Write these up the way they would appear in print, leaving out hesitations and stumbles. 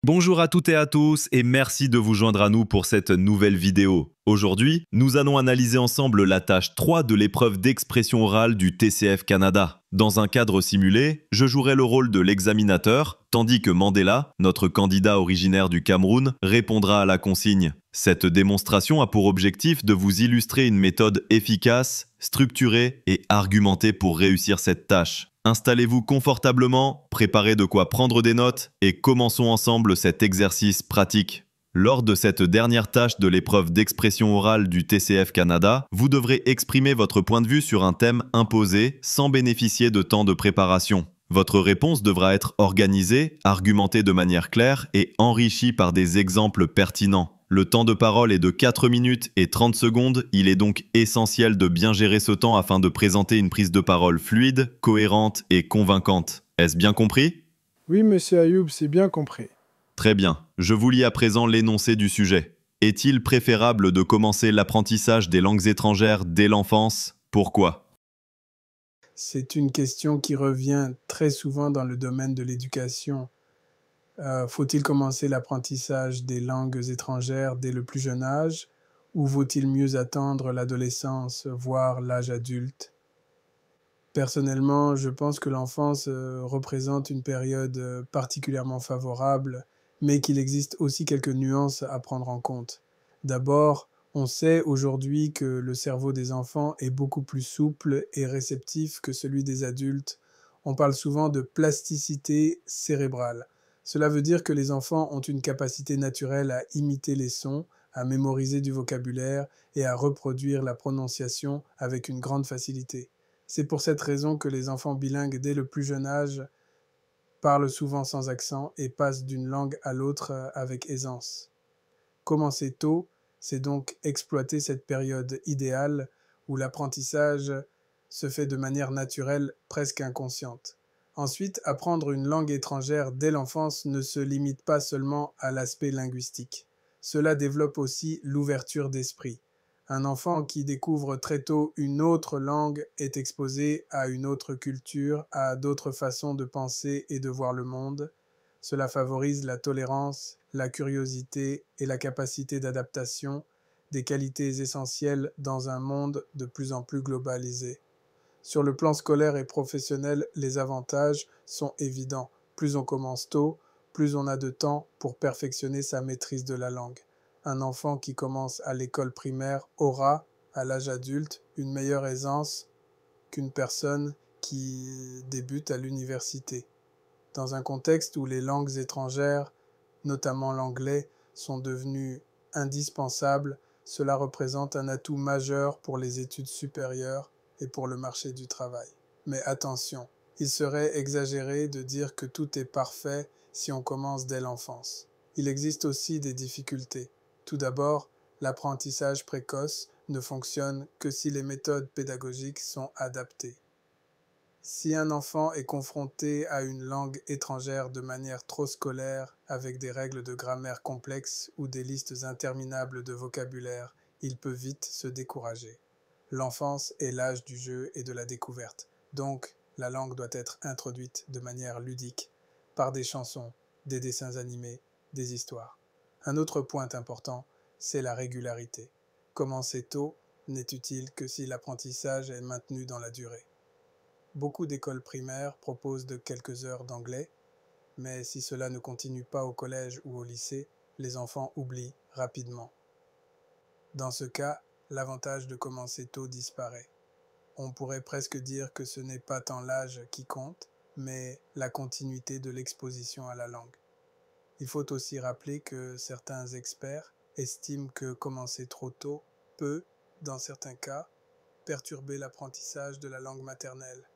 Bonjour à toutes et à tous et merci de vous joindre à nous pour cette nouvelle vidéo. Aujourd'hui, nous allons analyser ensemble la tâche 3 de l'épreuve d'expression orale du TCF Canada. Dans un cadre simulé, je jouerai le rôle de l'examinateur, tandis que Mandela, notre candidat originaire du Cameroun, répondra à la consigne. Cette démonstration a pour objectif de vous illustrer une méthode efficace, structurée et argumentée pour réussir cette tâche. Installez-vous confortablement, préparez de quoi prendre des notes et commençons ensemble cet exercice pratique. Lors de cette dernière tâche de l'épreuve d'expression orale du TCF Canada, vous devrez exprimer votre point de vue sur un thème imposé sans bénéficier de temps de préparation. Votre réponse devra être organisée, argumentée de manière claire et enrichie par des exemples pertinents. Le temps de parole est de 4 minutes et 30 secondes, il est donc essentiel de bien gérer ce temps afin de présenter une prise de parole fluide, cohérente et convaincante. Est-ce bien compris? Oui, monsieur Ayoub, c'est bien compris. Très bien, je vous lis à présent l'énoncé du sujet. Est-il préférable de commencer l'apprentissage des langues étrangères dès l'enfance? Pourquoi? C'est une question qui revient très souvent dans le domaine de l'éducation. Faut-il commencer l'apprentissage des langues étrangères dès le plus jeune âge ou vaut-il mieux attendre l'adolescence, voire l'âge adulte? Personnellement, je pense que l'enfance représente une période particulièrement favorable, mais qu'il existe aussi quelques nuances à prendre en compte. D'abord, on sait aujourd'hui que le cerveau des enfants est beaucoup plus souple et réceptif que celui des adultes. On parle souvent de plasticité cérébrale. Cela veut dire que les enfants ont une capacité naturelle à imiter les sons, à mémoriser du vocabulaire et à reproduire la prononciation avec une grande facilité. C'est pour cette raison que les enfants bilingues dès le plus jeune âge parlent souvent sans accent et passent d'une langue à l'autre avec aisance. Commencer tôt, c'est donc exploiter cette période idéale où l'apprentissage se fait de manière naturelle, presque inconsciente. Ensuite, apprendre une langue étrangère dès l'enfance ne se limite pas seulement à l'aspect linguistique. Cela développe aussi l'ouverture d'esprit. Un enfant qui découvre très tôt une autre langue est exposé à une autre culture, à d'autres façons de penser et de voir le monde. Cela favorise la tolérance, la curiosité et la capacité d'adaptation, des qualités essentielles dans un monde de plus en plus globalisé. Sur le plan scolaire et professionnel, les avantages sont évidents. Plus on commence tôt, plus on a de temps pour perfectionner sa maîtrise de la langue. Un enfant qui commence à l'école primaire aura, à l'âge adulte, une meilleure aisance qu'une personne qui débute à l'université. Dans un contexte où les langues étrangères, notamment l'anglais, sont devenues indispensables, cela représente un atout majeur pour les études supérieures et pour le marché du travail. Mais attention, il serait exagéré de dire que tout est parfait si on commence dès l'enfance. Il existe aussi des difficultés. Tout d'abord, l'apprentissage précoce ne fonctionne que si les méthodes pédagogiques sont adaptées. Si un enfant est confronté à une langue étrangère de manière trop scolaire, avec des règles de grammaire complexes ou des listes interminables de vocabulaire, il peut vite se décourager. L'enfance est l'âge du jeu et de la découverte, donc la langue doit être introduite de manière ludique, par des chansons, des dessins animés, des histoires. Un autre point important, c'est la régularité. Commencer tôt n'est utile que si l'apprentissage est maintenu dans la durée. Beaucoup d'écoles primaires proposent de quelques heures d'anglais, mais si cela ne continue pas au collège ou au lycée, les enfants oublient rapidement. Dans ce cas, l'avantage de commencer tôt disparaît. On pourrait presque dire que ce n'est pas tant l'âge qui compte, mais la continuité de l'exposition à la langue. Il faut aussi rappeler que certains experts estiment que commencer trop tôt peut, dans certains cas, perturber l'apprentissage de la langue maternelle.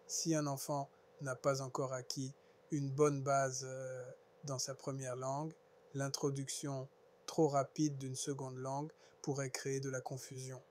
Si un enfant n'a pas encore acquis une bonne base dans sa première langue, l'introduction trop rapide d'une seconde langue pourrait créer de la confusion.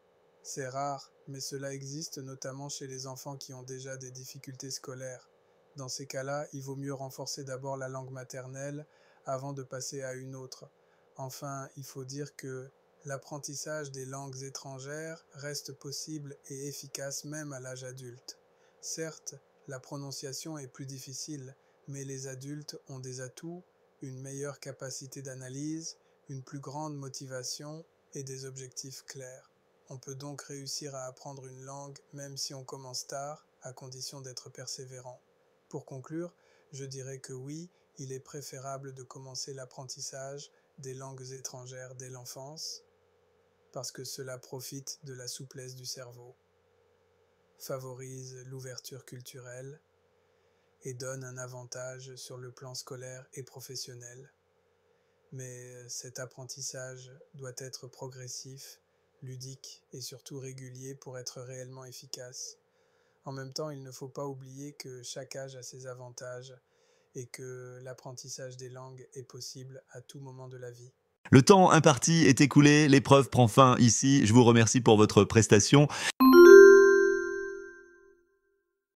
C'est rare, mais cela existe notamment chez les enfants qui ont déjà des difficultés scolaires. Dans ces cas-là, il vaut mieux renforcer d'abord la langue maternelle avant de passer à une autre. Enfin, il faut dire que l'apprentissage des langues étrangères reste possible et efficace même à l'âge adulte. Certes, la prononciation est plus difficile, mais les adultes ont des atouts, une meilleure capacité d'analyse, une plus grande motivation et des objectifs clairs. On peut donc réussir à apprendre une langue même si on commence tard, à condition d'être persévérant. Pour conclure, je dirais que oui, il est préférable de commencer l'apprentissage des langues étrangères dès l'enfance, parce que cela profite de la souplesse du cerveau, favorise l'ouverture culturelle et donne un avantage sur le plan scolaire et professionnel. Mais cet apprentissage doit être progressif, ludique et surtout régulier pour être réellement efficace. En même temps, il ne faut pas oublier que chaque âge a ses avantages et que l'apprentissage des langues est possible à tout moment de la vie. Le temps imparti est écoulé, l'épreuve prend fin ici. Je vous remercie pour votre prestation.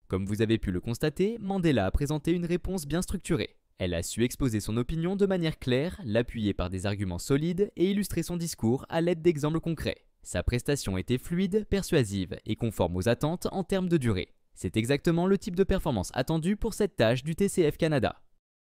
Comme vous avez pu le constater, Mandela a présenté une réponse bien structurée. Elle a su exposer son opinion de manière claire, l'appuyer par des arguments solides et illustrer son discours à l'aide d'exemples concrets. Sa prestation était fluide, persuasive et conforme aux attentes en termes de durée. C'est exactement le type de performance attendue pour cette tâche du TCF Canada.